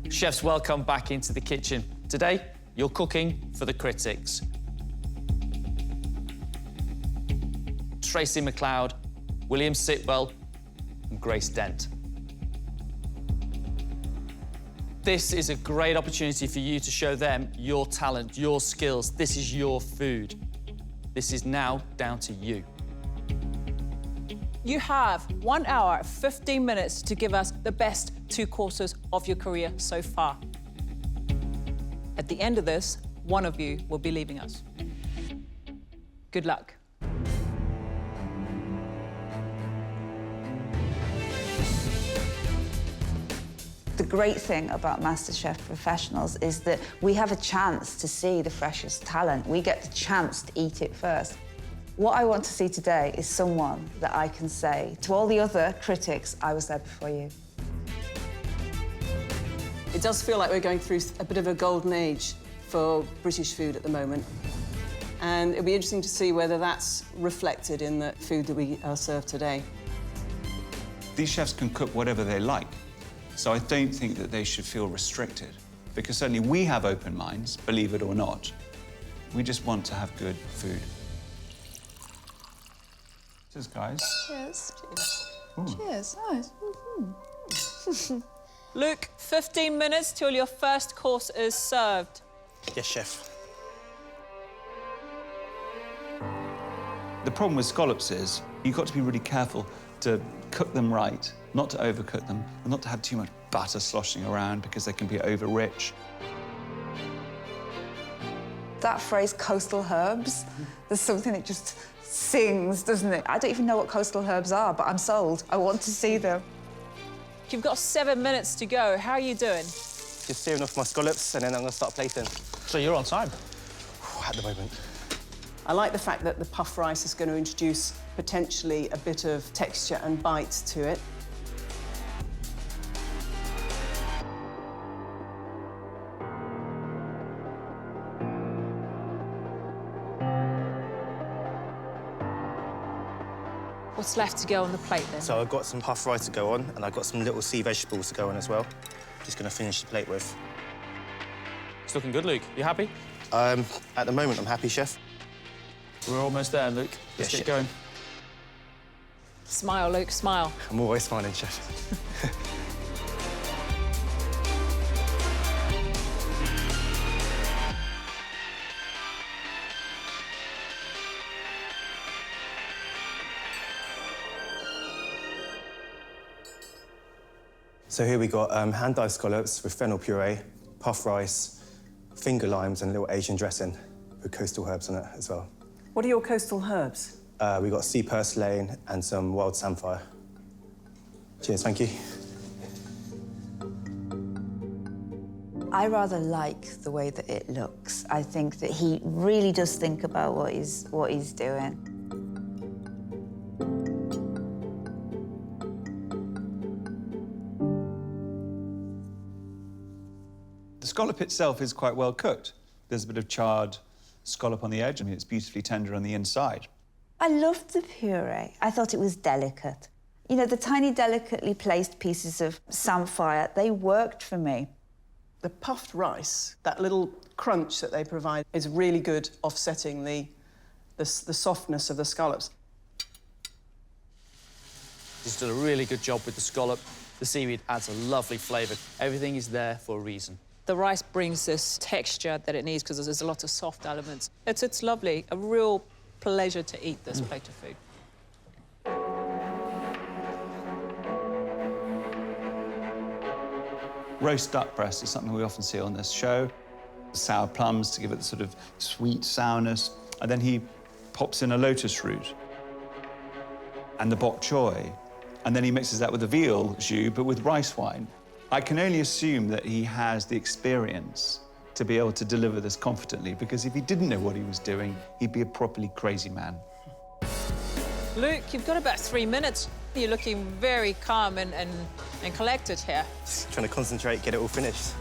Chefs, welcome back into the kitchen. Today, you're cooking for the critics. Tracy McLeod, William Sitwell, and Grace Dent. This is a great opportunity for you to show them your talent, your skills. This is your food. This is now down to you. You have 1 hour, 15 minutes to give us the best 2 courses of your career so far. At the end of this, one of you will be leaving us. Good luck. The great thing about MasterChef Professionals is that we have a chance to see the freshest talent. We get the chance to eat it first. What I want to see today is someone that I can say to all the other critics, I was there before you. It does feel like we're going through a bit of a golden age for British food at the moment. And it'll be interesting to see whether that's reflected in the food that we are served today. These chefs can cook whatever they like, so I don't think that they should feel restricted, because certainly we have open minds, believe it or not. We just want to have good food. Cheers, guys. Cheers. Ooh. Cheers. Nice. Luke, 15 minutes till your first course is served. Yes, chef. The problem with scallops is you've got to be really careful to cook them right, not to overcook them, and not to have too much butter sloshing around because they can be over-rich. That phrase, coastal herbs, there's something that just sings, doesn't it? I don't even know what coastal herbs are, but I'm sold. I want to see them. You've got 7 minutes to go. How are you doing? Just searing off my scallops and then I'm going to start plating. So you're on time. At the moment. I like the fact that the puff rice is going to introduce potentially a bit of texture and bite to it. What's left to go on the plate, then? So I've got some puff rice to go on and I've got some little sea vegetables to go on as well. Just going to finish the plate with. It's looking good, Luke. You happy? At the moment, I'm happy, chef. We're almost there, Luke. Let's Yes, get chef. going. Smile, Luke, smile. I'm always smiling, chef. So here we got hand-dyed scallops with fennel puree, puff rice, finger limes and a little Asian dressing with coastal herbs on it as well. What are your coastal herbs? We got sea purslane and some wild samphire. Cheers, thank you. I rather like the way that it looks. I think that he really does think about what he's doing. The scallop itself is quite well cooked. There's a bit of charred scallop on the edge. I mean, it's beautifully tender on the inside. I loved the puree. I thought it was delicate. You know, the tiny, delicately placed pieces of samphire, they worked for me. The puffed rice, that little crunch that they provide, is really good offsetting the softness of the scallops. He's done a really good job with the scallop. The seaweed adds a lovely flavour. Everything is there for a reason. The rice brings this texture that it needs because there's a lot of soft elements. It's lovely, a real pleasure to eat this plate of food. Roast duck breast is something we often see on this show. Sour plums to give it the sort of sweet sourness. And then he pops in a lotus root and the bok choy. And then he mixes that with the veal jus, but with rice wine. I can only assume that he has the experience to be able to deliver this confidently, because if he didn't know what he was doing, he'd be a properly crazy man. Luke, you've got about 3 minutes. You're looking very calm and collected here. Just trying to concentrate, get it all finished.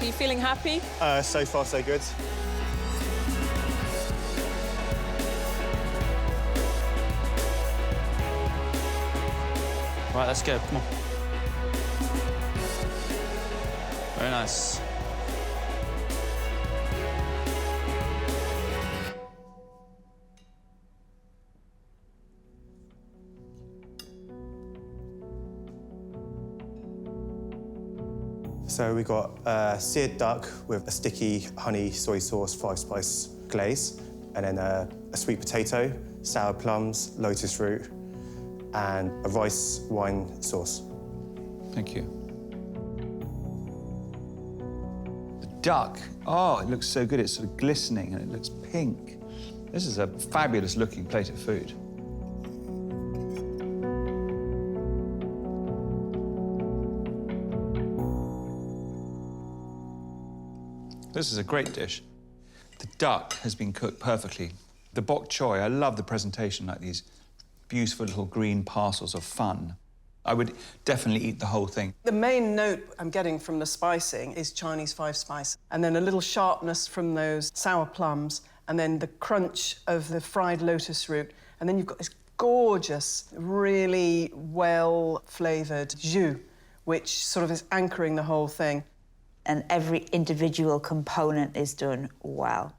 Are you feeling happy? So far, so good. Right, let's go, come on. Very nice. So we got seared duck with a sticky honey soy sauce 5-spice glaze, and then a sweet potato, sour plums, lotus root, and a rice wine sauce. Thank you. The duck, oh, it looks so good. It's sort of glistening and it looks pink. This is a fabulous looking plate of food. This is a great dish. The duck has been cooked perfectly. The bok choy, I love the presentation, like these beautiful little green parcels of fun. I would definitely eat the whole thing. The main note I'm getting from the spicing is Chinese 5-spice, and then a little sharpness from those sour plums, and then the crunch of the fried lotus root, and then you've got this gorgeous, really well-flavoured jus, which sort of is anchoring the whole thing. And every individual component is done well.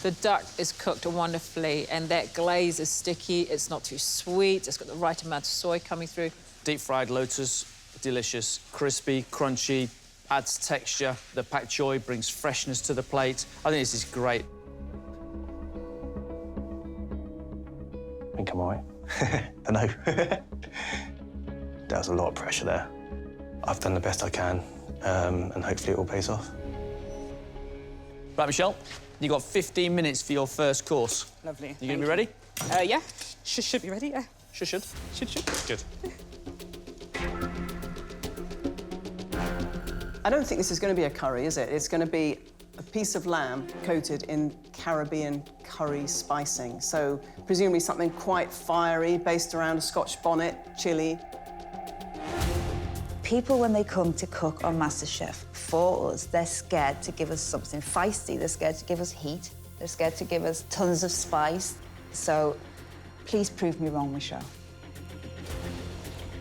The duck is cooked wonderfully, and that glaze is sticky. It's not too sweet. It's got the right amount of soy coming through. Deep-fried lotus, delicious, crispy, crunchy, adds texture. The pak choy brings freshness to the plate. I think this is great. I think I'm all right. I know. There was a lot of pressure there. I've done the best I can, and hopefully it all pays off. Right, Michelle, you've got 15 minutes for your first course. Lovely. You gonna be ready? Yeah. Should be ready, yeah. Should. Good. I don't think this is going to be a curry, is it? It's going to be a piece of lamb coated in Caribbean curry spicing. So presumably something quite fiery, based around a Scotch bonnet, chilli. People, when they come to cook on MasterChef, for us, they're scared to give us something feisty. They're scared to give us heat. They're scared to give us tons of spice. So please prove me wrong, Michelle.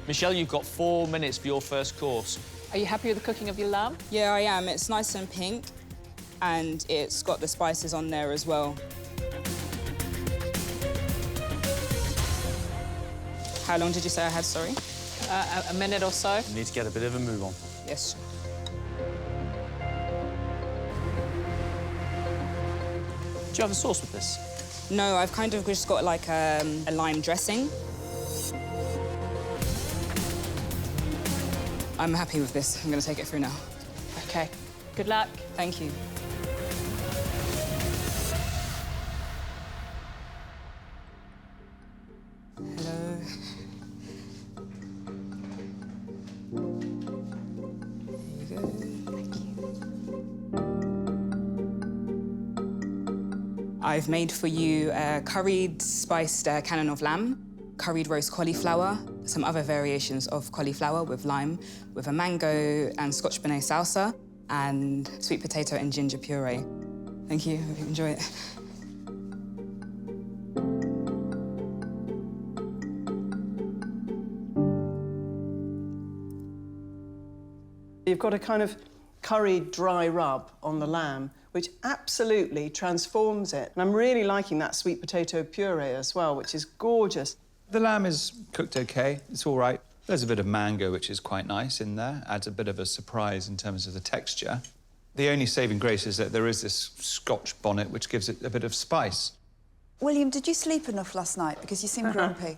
Michelle, you've got 4 minutes for your first course. Are you happy with the cooking of your lamb? Yeah, I am. It's nice and pink, and it's got the spices on there as well. How long did you say I had, sorry? A minute or so. You need to get a bit of a move on. Yes. Do you have a sauce with this? No, I've kind of just got like a lime dressing. I'm happy with this. I'm going to take it through now. OK. Good luck. Thank you. Hello. There you go. Thank you. I've made for you a curried spiced cannon of lamb, curried roast cauliflower, some other variations of cauliflower with lime, with a mango and Scotch bonnet salsa, and sweet potato and ginger puree. Thank you. Hope you enjoy it. You've got a kind of curried dry rub on the lamb, which absolutely transforms it. And I'm really liking that sweet potato puree as well, which is gorgeous. The lamb is cooked OK. It's all right. There's a bit of mango, which is quite nice in there. Adds a bit of a surprise in terms of the texture. The only saving grace is that there is this Scotch bonnet, which gives it a bit of spice. William, did you sleep enough last night? Because you seem grumpy.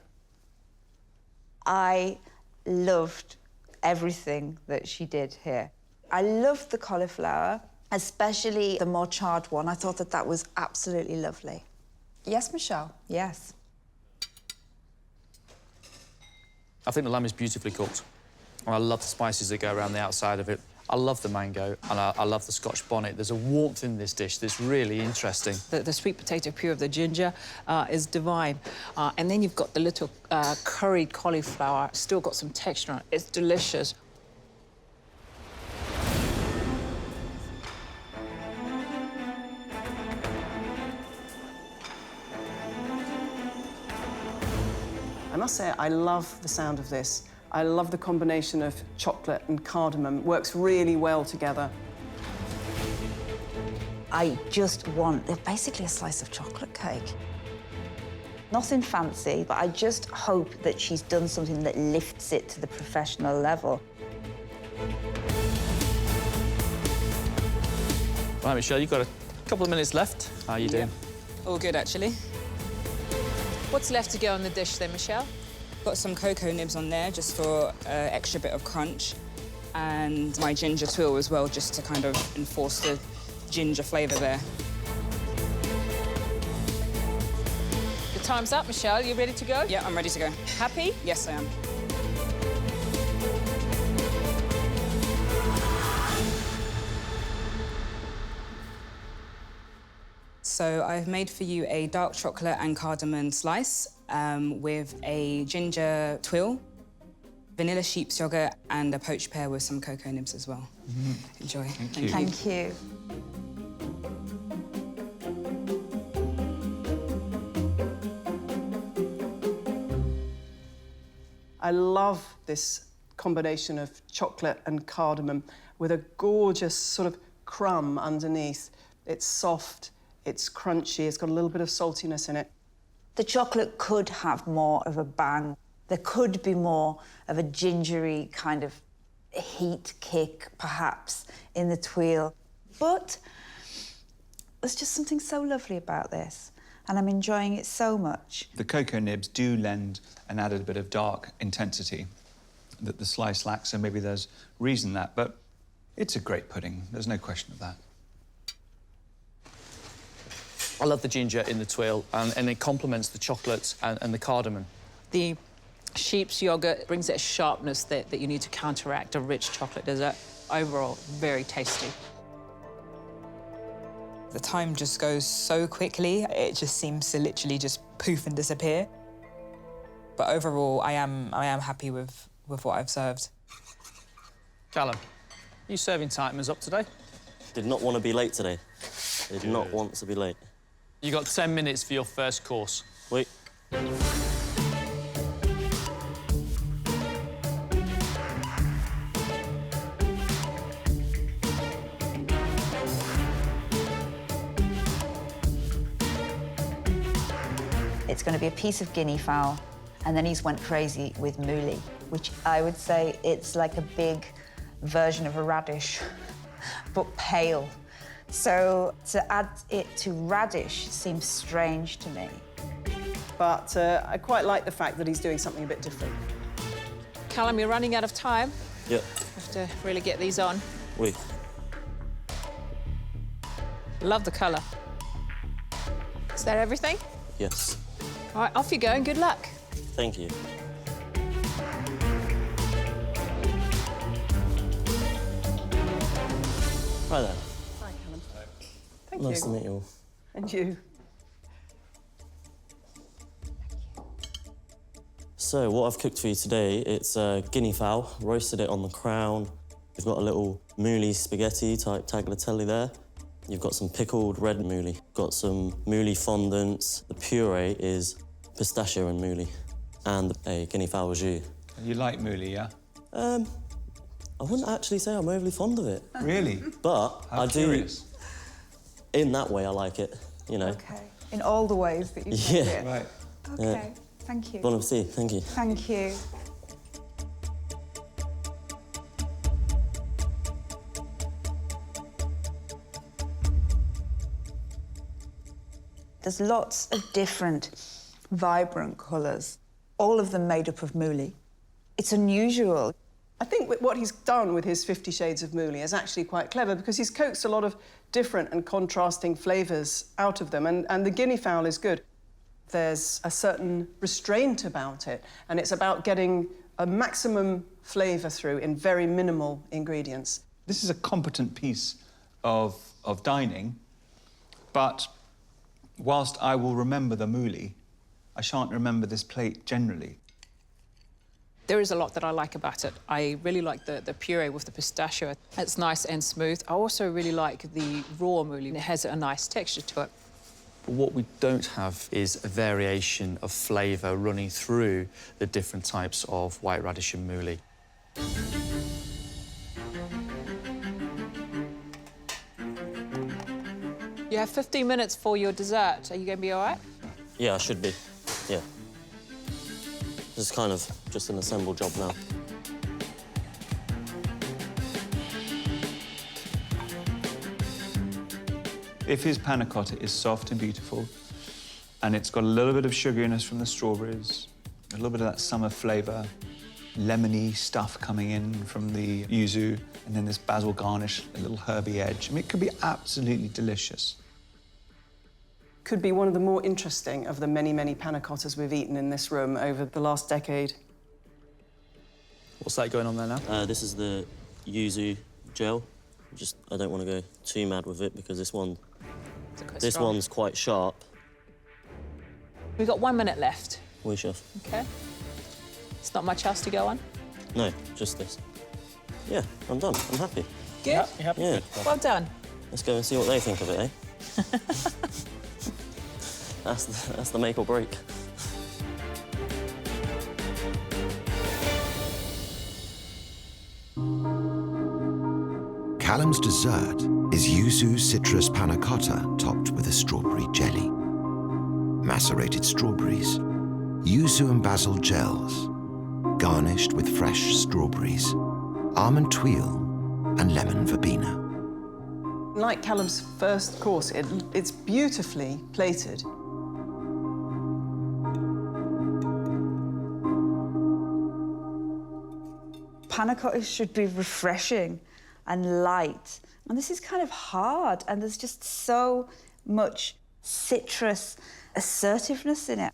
I loved everything that she did here. I loved the cauliflower, especially the more charred one. I thought that that was absolutely lovely. Yes, Michelle? Yes. I think the lamb is beautifully cooked. And I love the spices that go around the outside of it. I love the mango, and I love the Scotch bonnet. There's a warmth in this dish that's really interesting. The sweet potato puree of the ginger is divine. And then you've got the little curried cauliflower. Still got some texture on it. It's delicious. I'm must say, I love the sound of this. I love the combination of chocolate and cardamom. Works really well together. I just want basically a slice of chocolate cake. Nothing fancy, but I just hope that she's done something that lifts it to the professional level. Right, Michelle, you've got a couple of minutes left. How are you doing? All good, actually. What's left to go on the dish then, Michelle? Got some cocoa nibs on there just for extra bit of crunch, and my ginger twill as well, just to kind of enforce the ginger flavour there. The time's up, Michelle. You ready to go? Yeah, I'm ready to go. Happy? Yes, I am. So I've made for you a dark chocolate and cardamom slice with a ginger twill, vanilla sheep's yogurt, and a poached pear with some cocoa nibs as well. Enjoy. Thank you. Thank you. I love this combination of chocolate and cardamom with a gorgeous sort of crumb underneath. It's soft, it's crunchy, it's got a little bit of saltiness in it. The chocolate could have more of a bang. There could be more of a gingery kind of heat kick, perhaps, in the twirl. But there's just something so lovely about this, and I'm enjoying it so much. The cocoa nibs do lend an added bit of dark intensity that the slice lacks, so maybe there's reason that, but it's a great pudding. There's no question of that. I love the ginger in the twill, and it complements the chocolate and the cardamom. The sheep's yogurt brings that sharpness that you need to counteract a rich chocolate dessert. Overall, very tasty. The time just goes so quickly. It just seems to literally just poof and disappear. But overall, I am happy with what I've served. Callum, you serving timers up today? Did not want to be late today. Did not want to be late. You got 10 minutes for your first course. Wait. It's going to be a piece of guinea fowl, and then he's went crazy with mouli, which I would say it's like a big version of a radish, but pale. So to add it to radish seems strange to me. But I quite like the fact that he's doing something a bit different. Callum, you're running out of time. Yeah. Have to really get these on. Wait. Love the colour. Is that everything? Yes. All right, off you go and good luck. Thank you. Hi there. Hi, Callum. Thank Nice you. to meet you all. And you. So, what I've cooked for you today, it's guinea fowl, roasted it on the crown. You've got a little mouli spaghetti type tagliatelle there. You've got some pickled red mouli. Got some mouli fondant. The puree is pistachio and mouli. And a guinea fowl jus. You like mouli, yeah? I wouldn't actually say I'm overly fond of it. Really? But How I curious. do... In that way, I like it, you know. Okay. In all the ways that you said Yeah. it. Right. Okay. Thank you. Bon appetit, thank you. Thank you. There's lots of different vibrant colours, all of them made up of mouli. It's unusual. I think what he's done with his 50 Shades of Mouli is actually quite clever because he's coaxed a lot of different and contrasting flavours out of them, and the guinea fowl is good. There's a certain restraint about it, and it's about getting a maximum flavour through in very minimal ingredients. This is a competent piece of dining, but whilst I will remember the mouli, I shan't remember this plate generally. There is a lot that I like about it. I really like the puree with the pistachio. It's nice and smooth. I also really like the raw mouli. It has a nice texture to it. But what we don't have is a variation of flavour running through the different types of white radish and mouli. You have 15 minutes for your dessert. Are you going to be all right? Yeah, I should be. Yeah. This is kind of just an assemble job now. If his panna cotta is soft and beautiful, and it's got a little bit of sugariness from the strawberries, a little bit of that summer flavour, lemony stuff coming in from the yuzu, and then this basil garnish, a little herby edge, I mean, it could be absolutely delicious. Could be one of the more interesting of the many, many panna cottas we've eaten in this room over the last decade. What's that going on there now? This is the yuzu gel. I don't want to go too mad with it because this one's quite sharp. We've got 1 minute left. Oui, chef. OK. It's not much else to go on? No, just this. Yeah, I'm done. I'm happy. Good? Yeah. Well done. Let's go and see what they think of it, eh? That's the make or break. Callum's dessert is yuzu citrus panna cotta topped with a strawberry jelly. Macerated strawberries, yuzu and basil gels, garnished with fresh strawberries, almond tuile and lemon verbena. Like Callum's first course, it's beautifully plated. Panna cottas should be refreshing and light. And this is kind of hard, and there's just so much citrus assertiveness in it.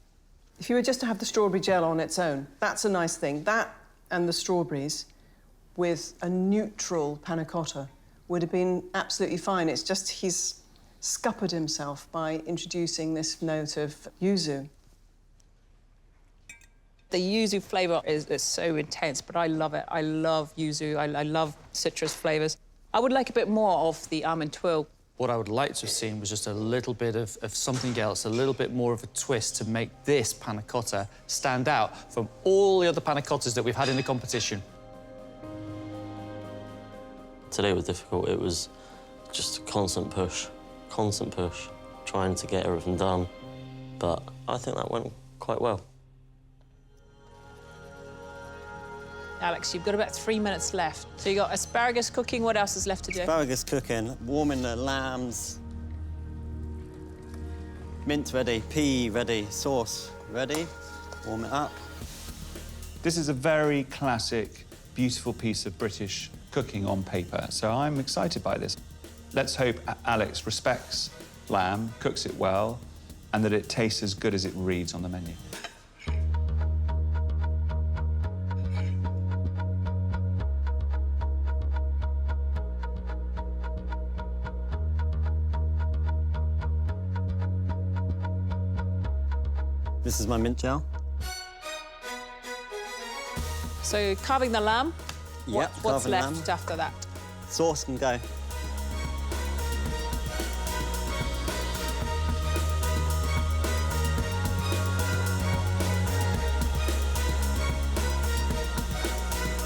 If you were just to have the strawberry gel on its own, that's a nice thing. That and the strawberries with a neutral panna cotta would have been absolutely fine. It's just he's scuppered himself by introducing this note of yuzu. The yuzu flavour is so intense, but I love it. I love yuzu. I love citrus flavours. I would like a bit more of the almond tuile. What I would like to have seen was just a little bit of something else, a little bit more of a twist to make this panna cotta stand out from all the other panna cottas that we've had in the competition. Today was difficult. It was just a constant push, trying to get everything done. But I think that went quite well. Alex, you've got about 3 minutes left. So you got asparagus cooking. What else is left to do? Asparagus cooking, warming the lambs. Mint ready, pea ready, sauce ready. Warm it up. This is a very classic, beautiful piece of British cooking on paper, so I'm excited by this. Let's hope Alex respects lamb, cooks it well, and that it tastes as good as it reads on the menu. This is my mint gel. So carving the lamb. Yep, What's carving left lamb. after that? Sauce can go.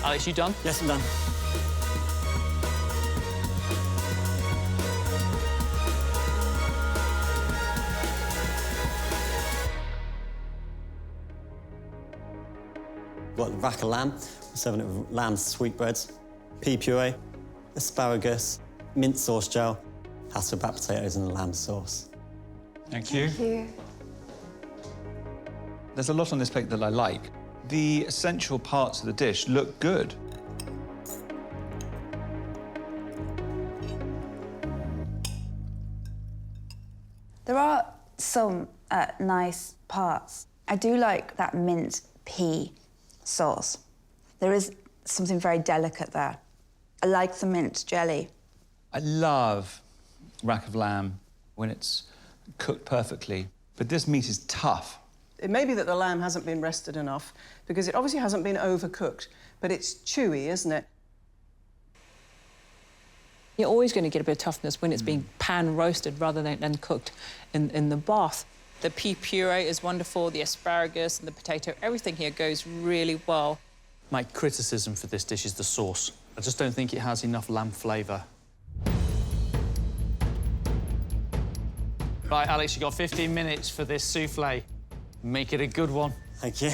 Alex, you done? Yes, I'm done. Got the rack of lamb. We're serving it with lamb's sweetbreads, pea puree, asparagus, mint sauce gel, Hasselback potatoes and a lamb sauce. Thank you. There's a lot on this plate that I like. The essential parts of the dish look good. There are some nice parts. I do like that mint pea sauce. There is something very delicate there. I like the mint jelly. I love rack of lamb when it's cooked perfectly, but this meat is tough. It may be that the lamb hasn't been rested enough because it obviously hasn't been overcooked, but it's chewy, isn't it? You're always going to get a bit of toughness when it's being pan roasted rather than cooked in the bath. The pea puree is wonderful, the asparagus and the potato, everything here goes really well. My criticism for this dish is the sauce. I just don't think it has enough lamb flavour. Right, Alex, you've got 15 minutes for this souffle. Make it a good one. Thank you.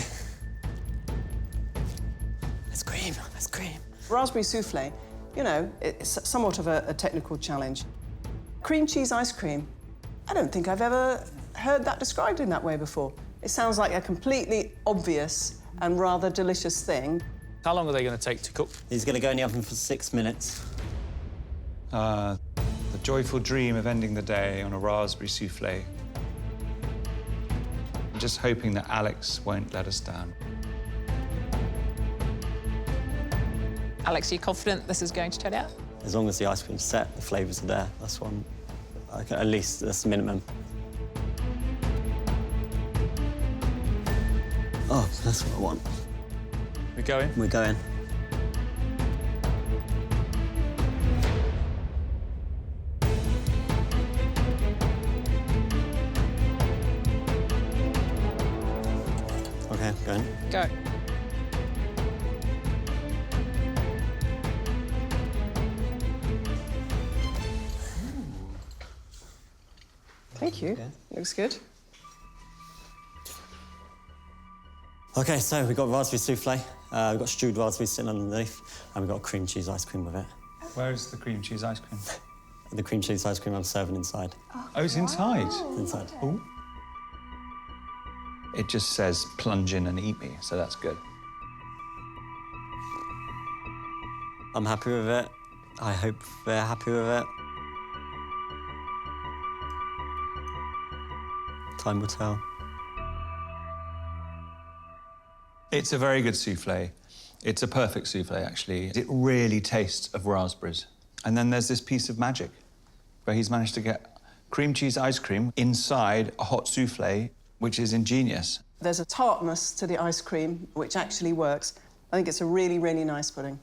Ice cream, ice cream. Raspberry souffle, you know, it's somewhat of a technical challenge. Cream cheese ice cream, I don't think I've ever heard that described in that way before. It sounds like a completely obvious and rather delicious thing. How long are they going to take to cook? He's going to go in the oven for 6 minutes. The joyful dream of ending the day on a raspberry souffle. I'm just hoping that Alex won't let us down. Alex, are you confident this is going to turn out? As long as the ice cream's set, the flavours are there. That's one, at least that's the minimum. Oh, that's what I want. We're going? We're going. Okay, going. Go. Thank you. Okay. Looks good. Okay, so we've got raspberry souffle, we've got stewed raspberries sitting underneath, and we've got cream cheese ice cream with it. Where's the cream cheese ice cream? The cream cheese ice cream I'm serving inside. Oh, it's inside? Inside. Ooh. It just says plunge in and eat me, so that's good. I'm happy with it. I hope they're happy with it. Time will tell. It's a very good souffle. It's a perfect souffle, actually. It really tastes of raspberries. And then there's this piece of magic where he's managed to get cream cheese ice cream inside a hot souffle, which is ingenious. There's a tartness to the ice cream, which actually works. I think it's a really, really nice pudding.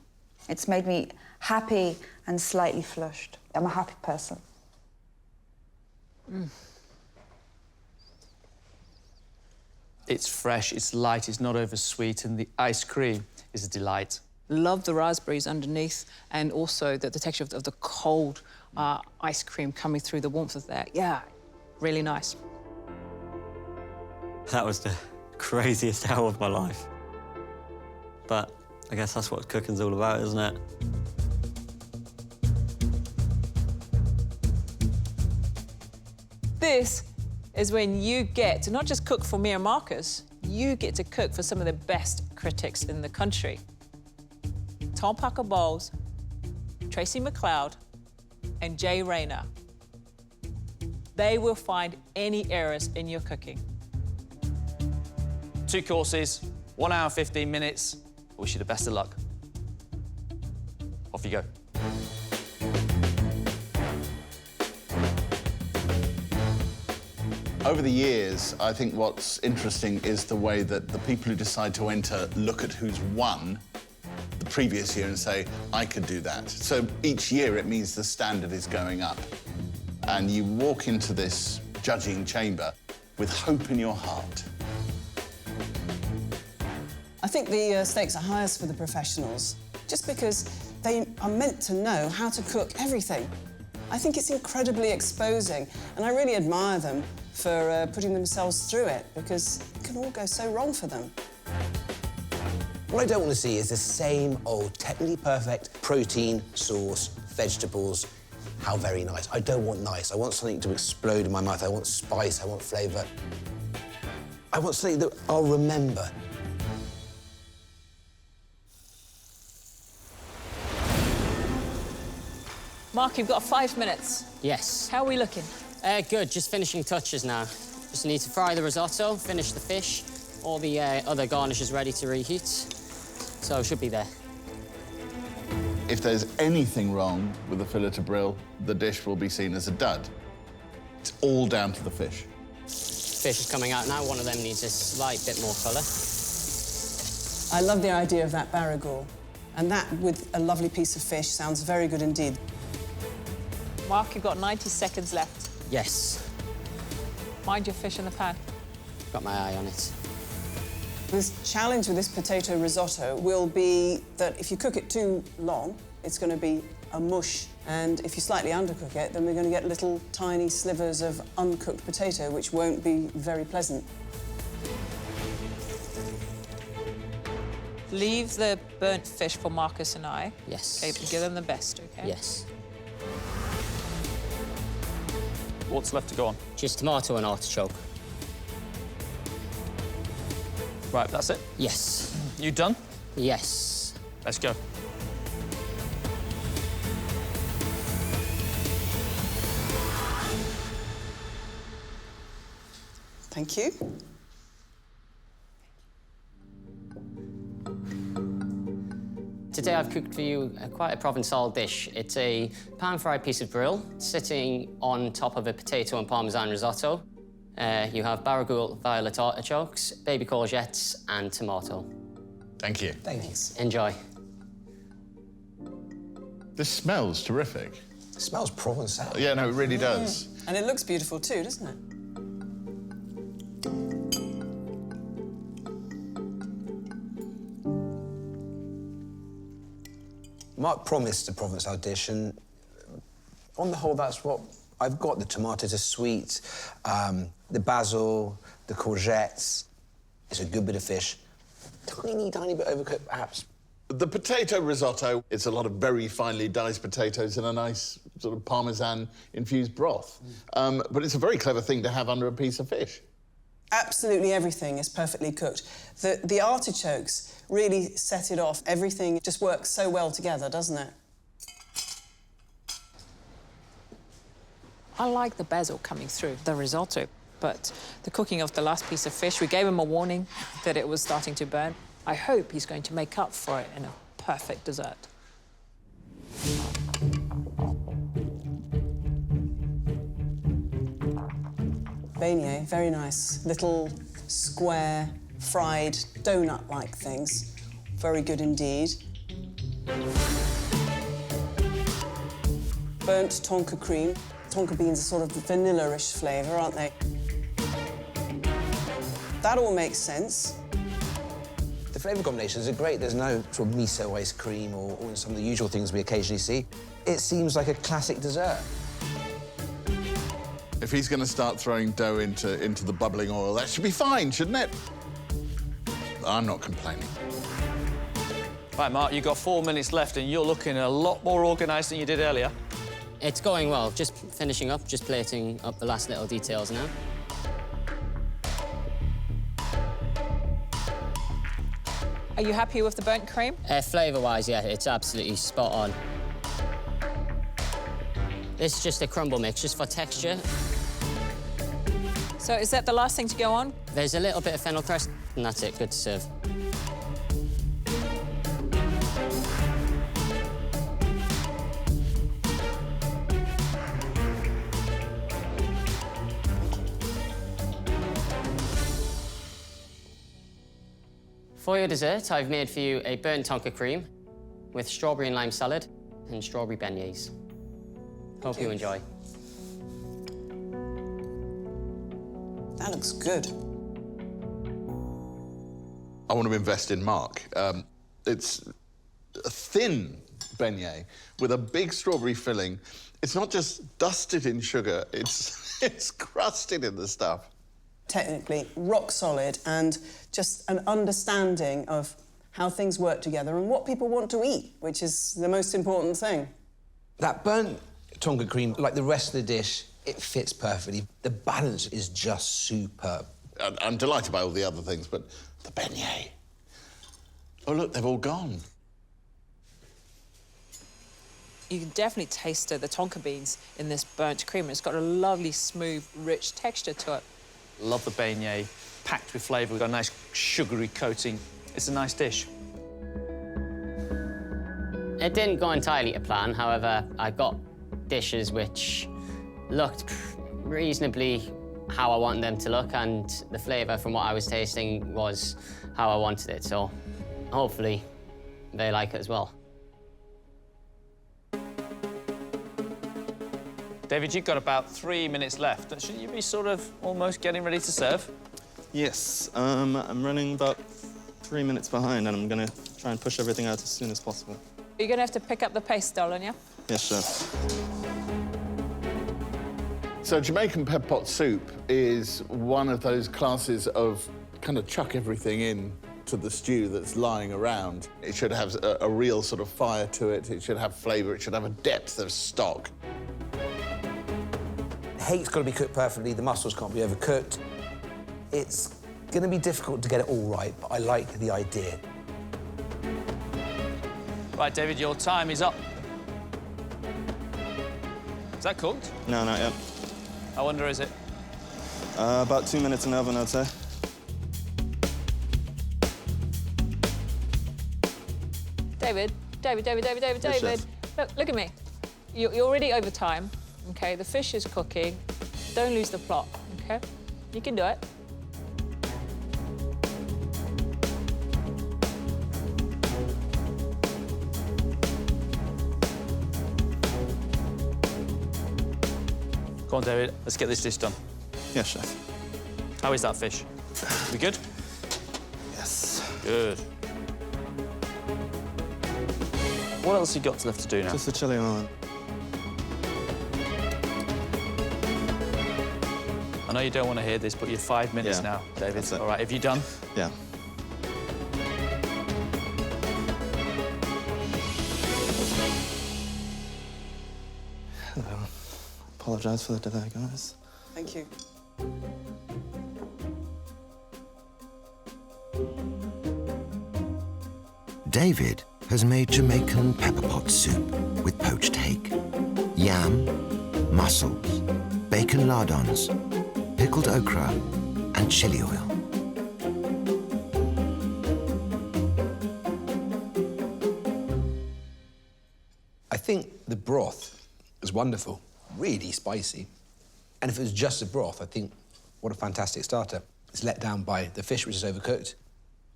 It's made me happy and slightly flushed. I'm a happy person. It's fresh, it's light, it's not oversweet, and the ice cream is a delight. Love the raspberries underneath and also the texture of the cold ice cream coming through the warmth of that. Yeah, really nice. That was the craziest hour of my life. But I guess that's what cooking's all about, isn't it? This is when you get to not just cook for me and Marcus, you get to cook for some of the best critics in the country. Tom Parker Bowles, Tracy McLeod, and Jay Rayner. They will find any errors in your cooking. 2 courses, 1 hour, 15 minutes. I wish you the best of luck. Off you go. Over the years, I think what's interesting is the way that the people who decide to enter look at who's won the previous year and say, I could do that. So each year it means the standard is going up. And you walk into this judging chamber with hope in your heart. I think the stakes are highest for the professionals, just because they are meant to know how to cook everything. I think it's incredibly exposing, and I really admire them for putting themselves through it, because it can all go so wrong for them. What I don't want to see is the same old technically perfect protein, sauce, vegetables. How very nice. I don't want nice. I want something to explode in my mouth. I want spice, I want flavour. I want something that I'll remember. Mark, you've got 5 minutes. Yes. How are we looking? Good, just finishing touches now. Just need to fry the risotto, finish the fish. All the other garnishes ready to reheat. So should be there. If there's anything wrong with the fillet de brill, the dish will be seen as a dud. It's all down to the fish. Fish is coming out now. One of them needs a slight bit more colour. I love the idea of that barigor, and that with a lovely piece of fish sounds very good indeed. Mark, you've got 90 seconds left. Yes. Mind your fish in the pan. Got my eye on it. This challenge with this potato risotto will be that if you cook it too long, it's going to be a mush. And if you slightly undercook it, then we're going to get little tiny slivers of uncooked potato, which won't be very pleasant. Leave the burnt fish for Marcus and I. Yes. Okay, give them the best, okay? Yes. What's left to go on? Just tomato and artichoke. Right, that's it? Yes. You done? Yes. Let's go. Thank you. Today I've cooked for you quite a Provençal dish. It's a pan-fried piece of brill sitting on top of a potato and parmesan risotto. You have barragoule violet artichokes, baby courgettes and tomato. Thank you. Thanks. Enjoy. This smells terrific. It smells Provençal. Yeah, no, it really does. And it looks beautiful too, doesn't it? Mark promised a Provençal dish, and on the whole, that's what I've got. The tomatoes are sweet, the basil, the courgettes. It's a good bit of fish. Tiny, tiny bit overcooked, perhaps. The potato risotto, it's a lot of very finely diced potatoes and a nice sort of parmesan-infused broth. But it's a very clever thing to have under a piece of fish. Absolutely everything is perfectly cooked. The artichokes really set it off. Everything just works so well together, doesn't it? I like the basil coming through the risotto, but the cooking of the last piece of fish, we gave him a warning that it was starting to burn. I hope he's going to make up for it in a perfect dessert. Beignet, very nice. Little square, fried, donut-like things. Very good indeed. Burnt tonka cream. Tonka beans are sort of vanilla-ish flavour, aren't they? That all makes sense. The flavour combinations are great. There's no sort of miso ice cream or some of the usual things we occasionally see. It seems like a classic dessert. If he's going to start throwing dough into the bubbling oil, that should be fine, shouldn't it? I'm not complaining. Right, Mark, you've got 4 minutes left and you're looking a lot more organised than you did earlier. It's going well. Just finishing up, just plating up the last little details now. Are you happy with the burnt cream? Flavour-wise, yeah, it's absolutely spot on. This is just a crumble mix, just for texture. So is that the last thing to go on? There's a little bit of fennel crust, and that's it, good to serve. For your dessert, I've made for you a burnt tonka cream with strawberry and lime salad and strawberry beignets. Hope you enjoy. That looks good. I want to invest in Mark. It's a thin beignet with a big strawberry filling. It's not just dusted in sugar, it's crusted in the stuff. Technically, rock solid, and just an understanding of how things work together and what people want to eat, which is the most important thing. That burnt tonka cream, like the rest of the dish, it fits perfectly. The balance is just superb. I'm delighted by all the other things, but the beignet. Oh, look, they've all gone. You can definitely taste the tonka beans in this burnt cream. It's got a lovely, smooth, rich texture to it. Love the beignet, packed with flavour. We've got a nice sugary coating. It's a nice dish. It didn't go entirely to plan, however, I got dishes which looked reasonably how I wanted them to look, and the flavour from what I was tasting was how I wanted it, so hopefully they like it as well. David, you've got about 3 minutes left. Shouldn't you be sort of almost getting ready to serve? Yes, I'm running about 3 minutes behind, and I'm going to try and push everything out as soon as possible. You're going to have to pick up the pace, darling, yeah? Yes, chef. So Jamaican pepper pot soup is one of those classes of kind of chuck everything in to the stew that's lying around. It should have a real sort of fire to it. It should have flavour. It should have a depth of stock. The hake's got to be cooked perfectly. The mussels can't be overcooked. It's going to be difficult to get it all right, but I like the idea. Right, David, your time is up. Is that cooked? No, not yet. I wonder, is it? About 2 minutes in the oven, I'd say. David. Yes, Look at me. You're already over time, OK? The fish is cooking. Don't lose the plot, OK? You can do it. Go on, David, let's get this dish done. Yes, chef. How is that fish? We good? Yes. Good. What else have you got left to do now? Just the chili on. I know you don't want to hear this, but you're 5 minutes now, David. That's it. All right, have you done? Yeah. Hello. Apologise for the delay, guys. Thank you. David has made Jamaican pepper pot soup with poached hake, yam, mussels, bacon lardons, pickled okra, and chili oil. I think the broth is wonderful, really spicy. And if it was just a broth, I think what a fantastic starter. It's let down by the fish, which is overcooked.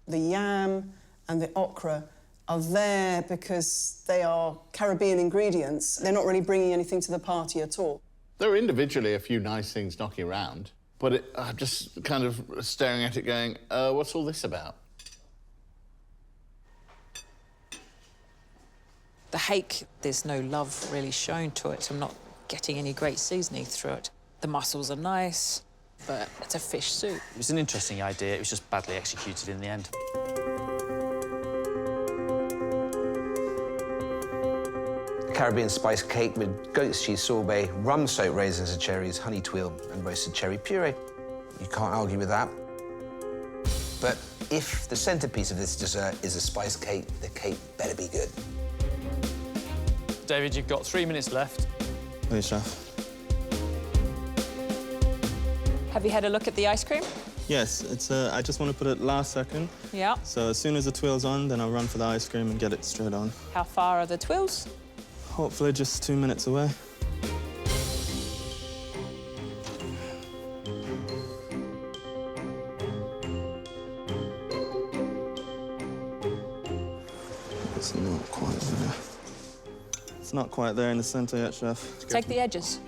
The yam and the okra are there because they are Caribbean ingredients. They're not really bringing anything to the party at all. There are individually a few nice things knocking around, but I'm just kind of staring at it going, what's all this about? The hake, there's no love really shown to it. I'm not getting any great seasoning through it. The mussels are nice, but it's a fish soup. It was an interesting idea. It was just badly executed in the end. Caribbean spice cake with goat's cheese sorbet, rum-soaked raisins and cherries, honey tweel and roasted cherry puree. You can't argue with that. But if the centrepiece of this dessert is a spice cake, the cake better be good. David, you've got 3 minutes left. Please, chef. Have you had a look at the ice cream? Yes, it's. I just want to put it last second. Yeah. So as soon as the twill's on, then I'll run for the ice cream and get it straight on. How far are the twills? Hopefully just 2 minutes away. It's not quite there. It's not quite there in the centre yet, chef. Take the edges.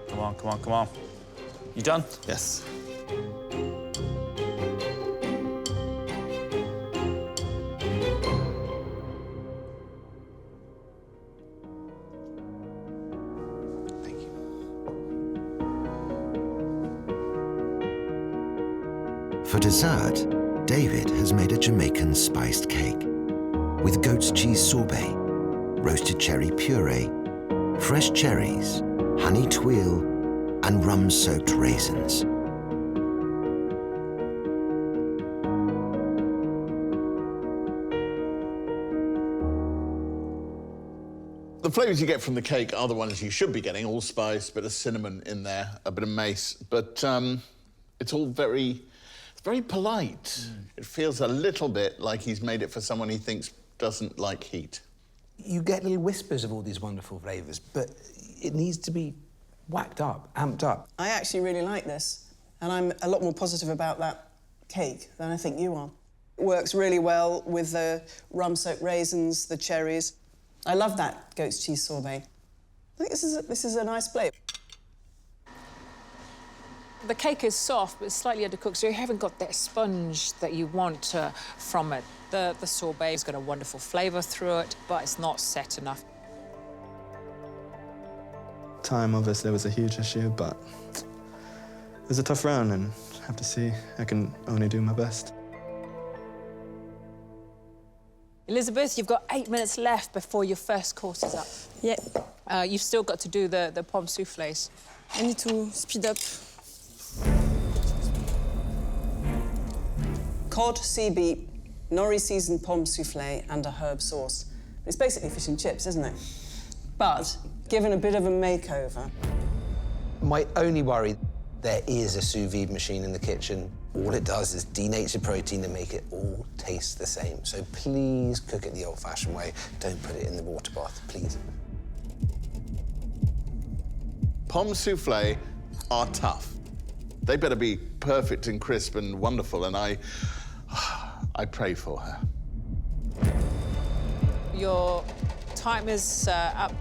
Come on, come on, come on. You done? Yes. For dessert, David has made a Jamaican spiced cake with goat's cheese sorbet, roasted cherry puree, fresh cherries, honey tweel, and rum-soaked raisins. The flavours you get from the cake are the ones you should be getting, allspice, a bit of cinnamon in there, a bit of mace, but it's all very polite. It feels a little bit like he's made it for someone he thinks doesn't like heat. You get little whispers of all these wonderful flavours, but it needs to be whacked up, amped up. I actually really like this, and I'm a lot more positive about that cake than I think you are. It works really well with the rum-soaked raisins, the cherries. I love that goat's cheese sorbet. I think this is a nice plate. The cake is soft, but it's slightly undercooked, so you haven't got that sponge that you want from it. The sorbet has got a wonderful flavour through it, but it's not set enough. Time, obviously, was a huge issue, but it was a tough round, and I have to see. I can only do my best. Elizabeth, you've got 8 minutes left before your first course is up. Yeah. You've still got to do the pomme soufflés. I need to speed up. Cod, sea beet, nori-seasoned pomme soufflé and a herb sauce. It's basically fish and chips, isn't it? But given a bit of a makeover. My only worry, there is a sous vide machine in the kitchen. All it does is denature protein and make it all taste the same. So please cook it the old-fashioned way. Don't put it in the water bath, please. Pomme soufflé are tough. They better be perfect and crisp and wonderful, and I pray for her. Your time is up.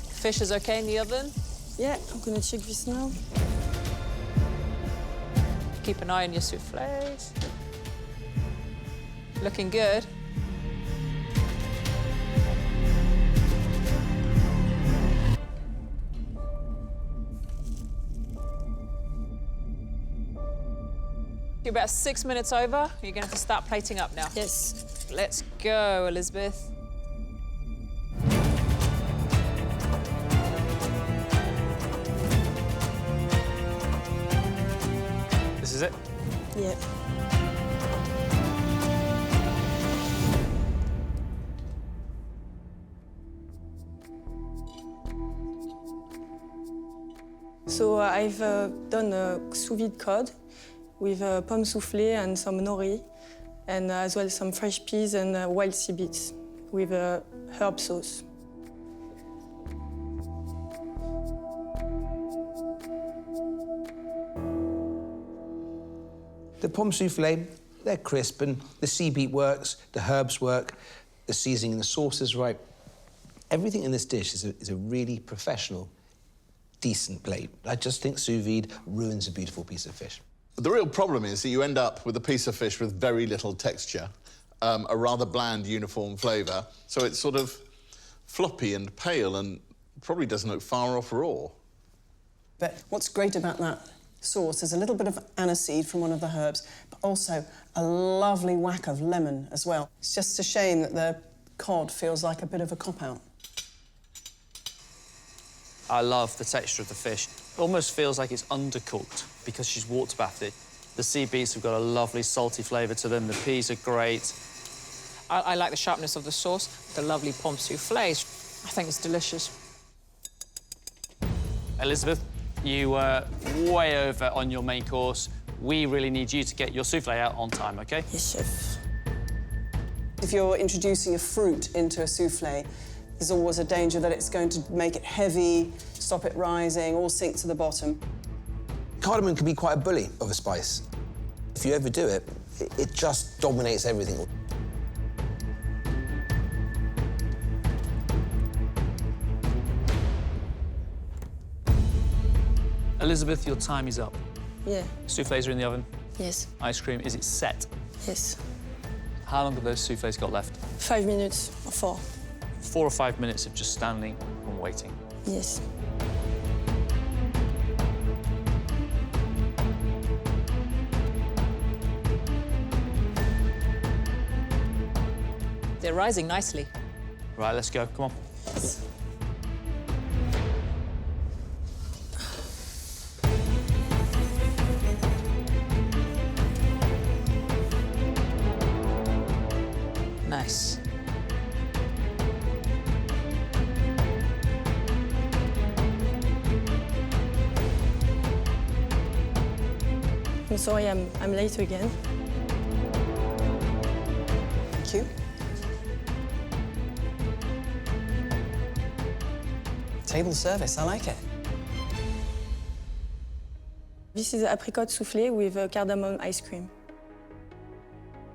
Fish is OK in the oven? Yeah, I'm gonna check this now. Keep an eye on your soufflés. Looking good. You're about 6 minutes over. You're going to have to start plating up now. Yes. Let's go, Elizabeth. This is it? Yeah. So I've done a sous vide cod with pomme soufflé and some nori, and as well some fresh peas and wild sea beets with a herb sauce. The pomme soufflé, they're crisp, and the sea beet works, the herbs work, the seasoning and the sauce is right. Everything in this dish is a really professional, decent plate. I just think sous vide ruins a beautiful piece of fish. The real problem is that you end up with a piece of fish with very little texture, a rather bland, uniform flavour, so it's sort of floppy and pale and probably doesn't look far off raw. But what's great about that sauce is a little bit of aniseed from one of the herbs, but also a lovely whack of lemon as well. It's just a shame that the cod feels like a bit of a cop-out. I love the texture of the fish. It almost feels like it's undercooked because she's water bathed it. The sea beets have got a lovely salty flavour to them. The peas are great. I like the sharpness of the sauce, the lovely pomme soufflés. I think it's delicious. Elizabeth, you were way over on your main course. We really need you to get your soufflé out on time, OK? Yes, chef. If you're introducing a fruit into a soufflé, there's always a danger that it's going to make it heavy, stop it rising, or sink to the bottom. Cardamom can be quite a bully of a spice. If you overdo it, it just dominates everything. Elizabeth, your time is up. Yeah. Soufflés are in the oven. Yes. Ice cream, is it set? Yes. How long have those soufflés got left? 5 minutes or 4. 4 or 5 minutes of just standing and waiting. Yes. They're rising nicely. Right, let's go. Come on. Yes. Nice. I'm sorry, I'm late again. Thank you. Table service, I like it. This is apricot soufflé with cardamom ice cream.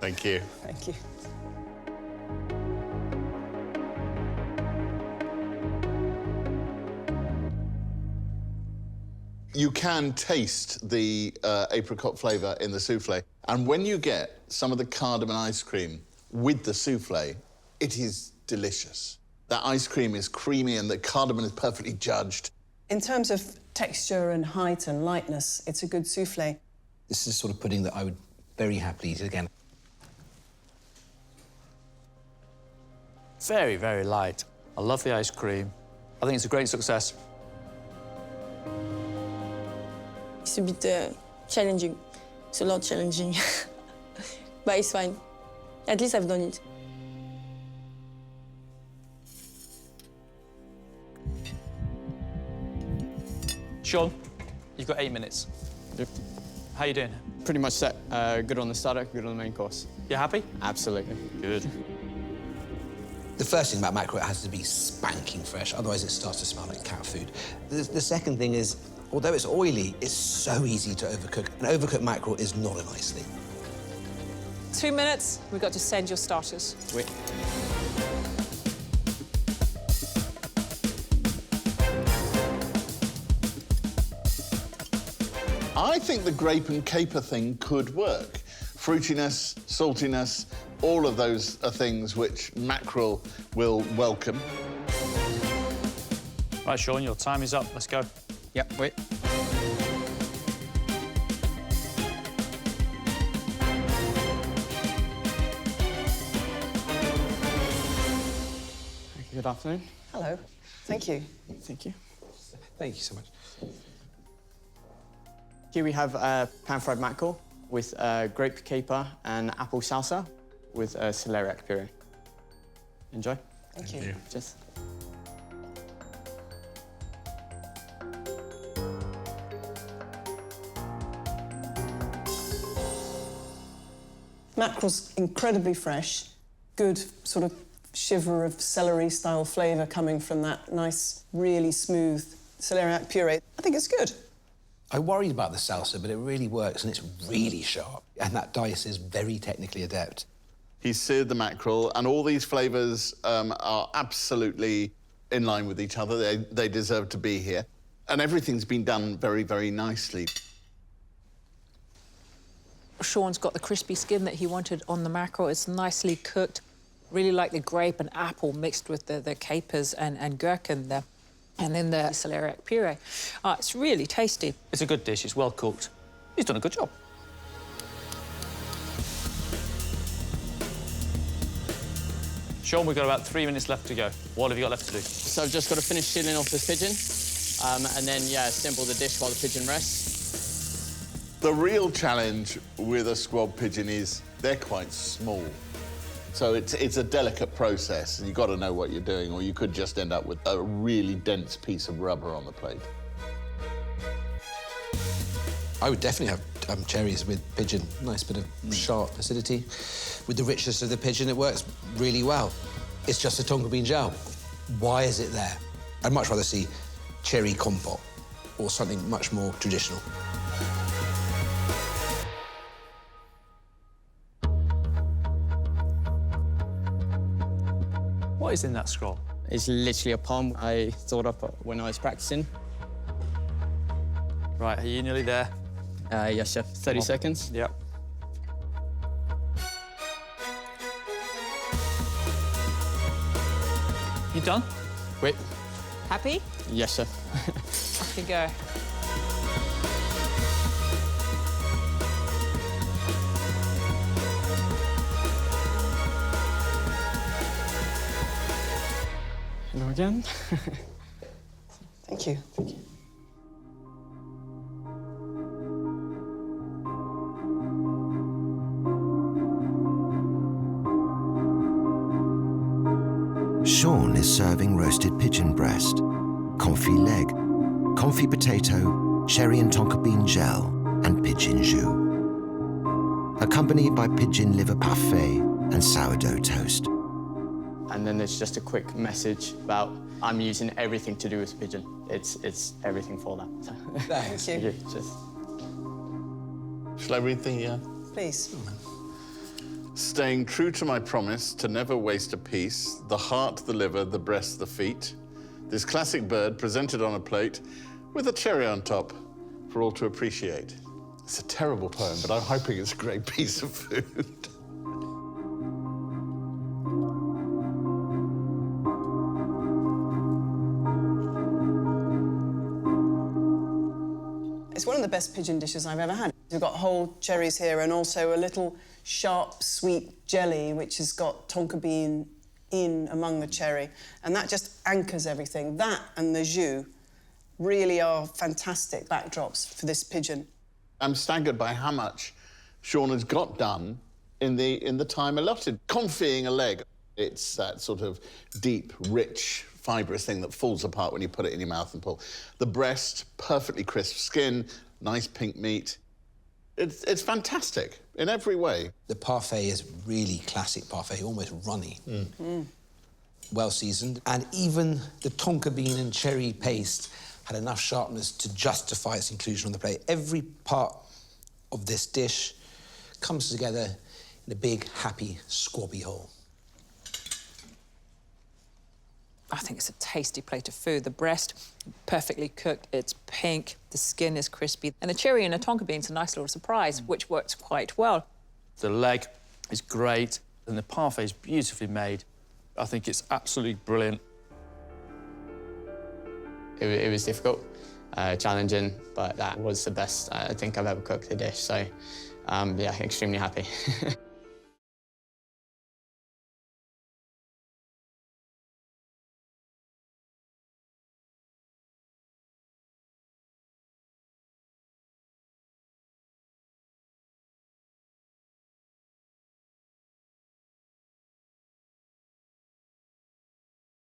Thank you. Thank you. You can taste the apricot flavour in the souffle, and when you get some of the cardamom ice cream with the souffle, it is delicious. That ice cream is creamy and the cardamom is perfectly judged. In terms of texture and height and lightness, it's a good souffle. This is the sort of pudding that I would very happily eat again. Very, very light. I love the ice cream. I think it's a great success. It's a bit challenging. It's a lot challenging. But it's fine. At least I've done it. Sean, you've got 8 minutes. Yep. How you doing? Pretty much set. Good on the starter, good on the main course. You happy? Absolutely. Good. The first thing about mackerel, it has to be spanking fresh, otherwise it starts to smell like cat food. The second thing is, although it's oily, it's so easy to overcook. An overcooked mackerel is not a nice thing. 2 minutes, we've got to send your starters. Wait. I think the grape and caper thing could work. Fruitiness, saltiness, all of those are things which mackerel will welcome. Right, Sean, your time is up. Let's go. Yep, wait. Good afternoon. Hello. Thank you. Thank you. Thank you so much. Here we have pan-fried mackerel with grape caper and apple salsa with celeriac puree. Enjoy. Thank you. Cheers. Mackerel's incredibly fresh, good sort of shiver of celery-style flavour coming from that nice, really smooth celeriac puree. I think it's good. I worried about the salsa, but it really works and it's really sharp. And that dice is very technically adept. He's seared the mackerel, and all these flavours are absolutely in line with each other. They deserve to be here. And everything's been done very, very nicely. Sean's got the crispy skin that he wanted on the mackerel. It's nicely cooked. Really like the grape and apple mixed with the capers and gherkin there. And then the celeriac puree. It's really tasty. It's a good dish. It's well cooked. He's done a good job. Sean, we've got about 3 minutes left to go. What have you got left to do? So I've just got to finish sealing off this pigeon, and then, yeah, assemble the dish while the pigeon rests. The real challenge with a squab pigeon is they're quite small. So it's a delicate process, and you've got to know what you're doing, or you could just end up with a really dense piece of rubber on the plate. I would definitely have cherries with pigeon. Nice bit of sharp acidity. With the richness of the pigeon, it works really well. It's just a tonka bean gel. Why is it there? I'd much rather see cherry compote or something much more traditional. What is in that scroll? It's literally a poem I thought up when I was practicing. Right, are you nearly there? Yes, chef. 30 seconds. Yep. You done? Wait. Happy? Yes, chef. Off you go. Hello again. Thank you. Thank you. Sean is serving roasted pigeon breast, confit leg, confit potato, cherry and tonka bean gel, and pigeon jus. Accompanied by pigeon liver parfait and sourdough toast. And then there's just a quick message about I'm using everything to do with pigeon. It's everything for that. So. Thank you. Just... Shall I read the... Please. Staying true to my promise to never waste a piece, the heart, the liver, the breast, the feet, this classic bird presented on a plate with a cherry on top for all to appreciate. It's a terrible poem, but I'm hoping it's a great piece of food. It's one of the best pigeon dishes I've ever had. We've got whole cherries here and also a little sharp, sweet jelly which has got tonka bean in among the cherry, and that just anchors everything. That and the jus really are fantastic backdrops for this pigeon. I'm staggered by how much Sean has got done in the time allotted. Confying a leg, it's that sort of deep, rich, fibrous thing that falls apart when you put it in your mouth and pull. The breast, perfectly crisp skin, nice pink meat. It's fantastic in every way. The parfait is really classic parfait, almost runny. Well seasoned. And even the tonka bean and cherry paste had enough sharpness to justify its inclusion on the plate. Every part of this dish comes together in a big, happy, squabby whole. I think it's a tasty plate of food. The breast, perfectly cooked, it's pink, the skin is crispy, and the cherry and the tonka bean's a nice little surprise, which works quite well. The leg is great, and the parfait is beautifully made. I think it's absolutely brilliant. It was difficult, challenging, but that was the best I think I've ever cooked a dish, so yeah, extremely happy.